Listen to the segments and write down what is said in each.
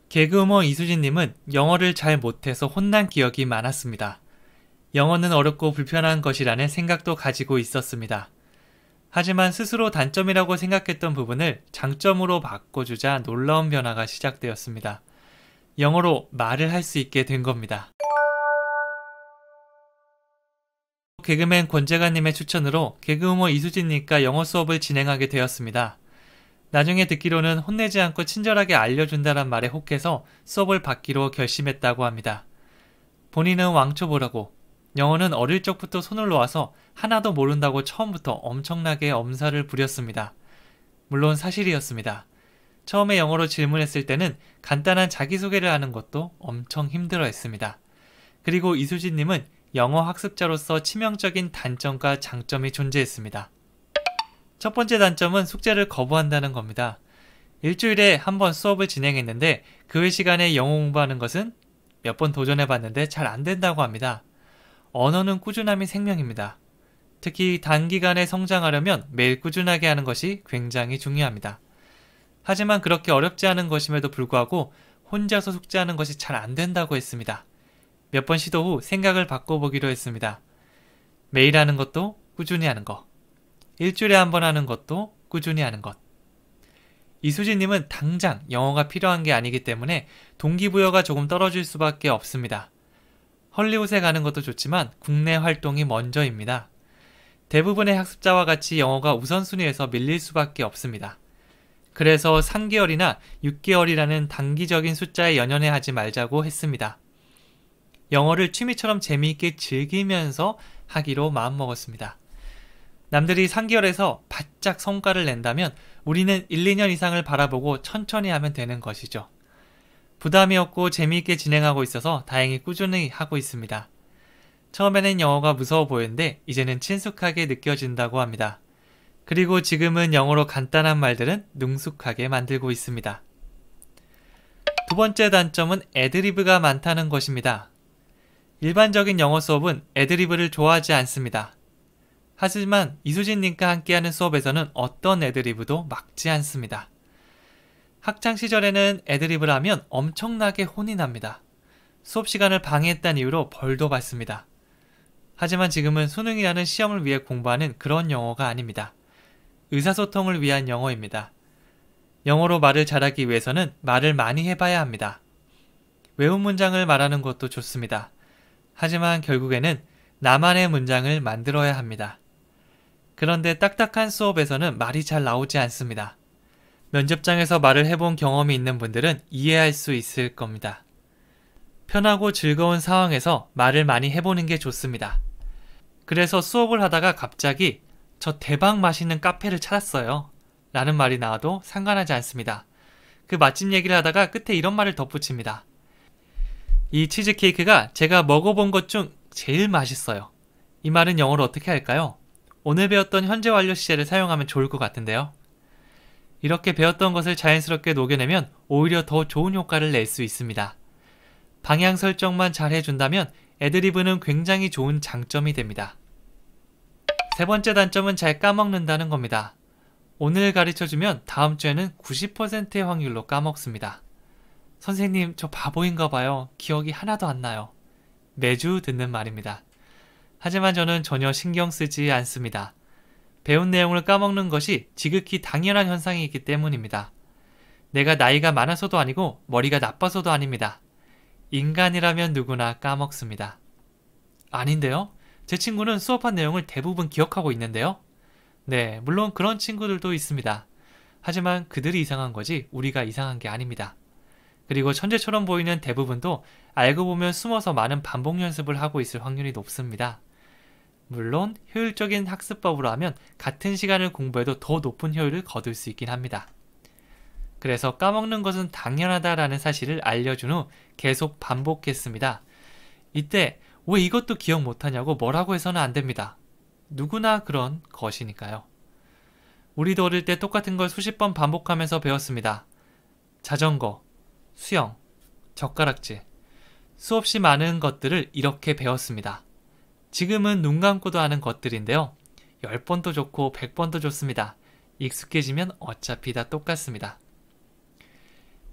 개그우먼 이수진님은 영어를 잘 못해서 혼난 기억이 많았습니다. 영어는 어렵고 불편한 것이라는 생각도 가지고 있었습니다. 하지만 스스로 단점이라고 생각했던 부분을 장점으로 바꿔주자 놀라운 변화가 시작되었습니다. 영어로 말을 할 수 있게 된 겁니다. 개그맨 권재관님의 추천으로 개그우먼 이수진님과 영어 수업을 진행하게 되었습니다. 나중에 듣기로는 혼내지 않고 친절하게 알려준다란 말에 혹해서 수업을 받기로 결심했다고 합니다. 본인은 왕초보라고, 영어는 어릴 적부터 손을 놓아서 하나도 모른다고 처음부터 엄청나게 엄살을 부렸습니다. 물론 사실이었습니다. 처음에 영어로 질문했을 때는 간단한 자기소개를 하는 것도 엄청 힘들어했습니다. 그리고 이수진님은 영어 학습자로서 치명적인 단점과 장점이 존재했습니다. 첫 번째 단점은 숙제를 거부한다는 겁니다. 일주일에 한 번 수업을 진행했는데 그 외 시간에 영어 공부하는 것은 몇 번 도전해봤는데 잘 안 된다고 합니다. 언어는 꾸준함이 생명입니다. 특히 단기간에 성장하려면 매일 꾸준하게 하는 것이 굉장히 중요합니다. 하지만 그렇게 어렵지 않은 것임에도 불구하고 혼자서 숙제하는 것이 잘 안 된다고 했습니다. 몇 번 시도 후 생각을 바꿔보기로 했습니다. 매일 하는 것도 꾸준히 하는 것. 일주일에 한 번 하는 것도 꾸준히 하는 것. 이수진님은 당장 영어가 필요한 게 아니기 때문에 동기부여가 조금 떨어질 수밖에 없습니다. 헐리우드에 가는 것도 좋지만 국내 활동이 먼저입니다. 대부분의 학습자와 같이 영어가 우선순위에서 밀릴 수밖에 없습니다. 그래서 3개월이나 6개월이라는 단기적인 숫자에 연연해 하지 말자고 했습니다. 영어를 취미처럼 재미있게 즐기면서 하기로 마음먹었습니다. 남들이 3개월에서 바짝 성과를 낸다면 우리는 1, 2년 이상을 바라보고 천천히 하면 되는 것이죠. 부담이 없고 재미있게 진행하고 있어서 다행히 꾸준히 하고 있습니다. 처음에는 영어가 무서워 보였는데 이제는 친숙하게 느껴진다고 합니다. 그리고 지금은 영어로 간단한 말들은 능숙하게 만들고 있습니다. 두 번째 단점은 애드리브가 많다는 것입니다. 일반적인 영어 수업은 애드리브를 좋아하지 않습니다. 하지만 이수진님과 함께하는 수업에서는 어떤 애드리브도 막지 않습니다. 학창시절에는 애드리브를 하면 엄청나게 혼이 납니다. 수업 시간을 방해했다는 이유로 벌도 받습니다. 하지만 지금은 수능이라는 시험을 위해 공부하는 그런 영어가 아닙니다. 의사소통을 위한 영어입니다. 영어로 말을 잘하기 위해서는 말을 많이 해봐야 합니다. 외운 문장을 말하는 것도 좋습니다. 하지만 결국에는 나만의 문장을 만들어야 합니다. 그런데 딱딱한 수업에서는 말이 잘 나오지 않습니다. 면접장에서 말을 해본 경험이 있는 분들은 이해할 수 있을 겁니다. 편하고 즐거운 상황에서 말을 많이 해보는 게 좋습니다. 그래서 수업을 하다가 갑자기 저 대박 맛있는 카페를 찾았어요 라는 말이 나와도 상관하지 않습니다. 그 맛집 얘기를 하다가 끝에 이런 말을 덧붙입니다. 이 치즈케이크가 제가 먹어본 것 중 제일 맛있어요. 이 말은 영어로 어떻게 할까요? 오늘 배웠던 현재 완료 시제를 사용하면 좋을 것 같은데요. 이렇게 배웠던 것을 자연스럽게 녹여내면 오히려 더 좋은 효과를 낼 수 있습니다. 방향 설정만 잘 해준다면 애드리브는 굉장히 좋은 장점이 됩니다. 세 번째 단점은 잘 까먹는다는 겁니다. 오늘 가르쳐주면 다음 주에는 90%의 확률로 까먹습니다. 선생님, 저 바보인가 봐요. 기억이 하나도 안 나요. 매주 듣는 말입니다. 하지만 저는 전혀 신경 쓰지 않습니다. 배운 내용을 까먹는 것이 지극히 당연한 현상이기 때문입니다. 내가 나이가 많아서도 아니고 머리가 나빠서도 아닙니다. 인간이라면 누구나 까먹습니다. 아닌데요? 제 친구는 수업한 내용을 대부분 기억하고 있는데요? 네, 물론 그런 친구들도 있습니다. 하지만 그들이 이상한 거지 우리가 이상한 게 아닙니다. 그리고 천재처럼 보이는 대부분도 알고 보면 숨어서 많은 반복 연습을 하고 있을 확률이 높습니다. 물론 효율적인 학습법으로 하면 같은 시간을 공부해도 더 높은 효율을 거둘 수 있긴 합니다. 그래서 까먹는 것은 당연하다라는 사실을 알려준 후 계속 반복했습니다. 이때 왜 이것도 기억 못하냐고 뭐라고 해서는 안 됩니다. 누구나 그런 것이니까요. 우리도 어릴 때 똑같은 걸 수십 번 반복하면서 배웠습니다. 자전거, 수영, 젓가락질, 수없이 많은 것들을 이렇게 배웠습니다. 지금은 눈 감고도 하는 것들인데요. 10번도 좋고 100번도 좋습니다. 익숙해지면 어차피 다 똑같습니다.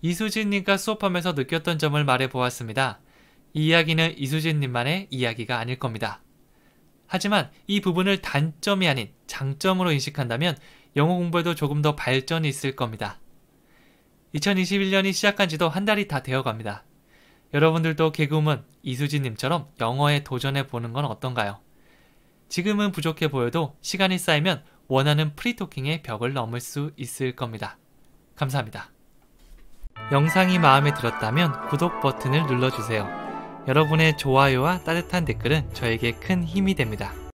이수진님과 수업하면서 느꼈던 점을 말해보았습니다. 이 이야기는 이수진님만의 이야기가 아닐 겁니다. 하지만 이 부분을 단점이 아닌 장점으로 인식한다면 영어 공부에도 조금 더 발전이 있을 겁니다. 2021년이 시작한 지도 한 달이 다 되어갑니다. 여러분들도 개그우먼 이수진님처럼 영어에 도전해보는 건 어떤가요? 지금은 부족해 보여도 시간이 쌓이면 원하는 프리토킹의 벽을 넘을 수 있을 겁니다. 감사합니다. 영상이 마음에 들었다면 구독 버튼을 눌러주세요. 여러분의 좋아요와 따뜻한 댓글은 저에게 큰 힘이 됩니다.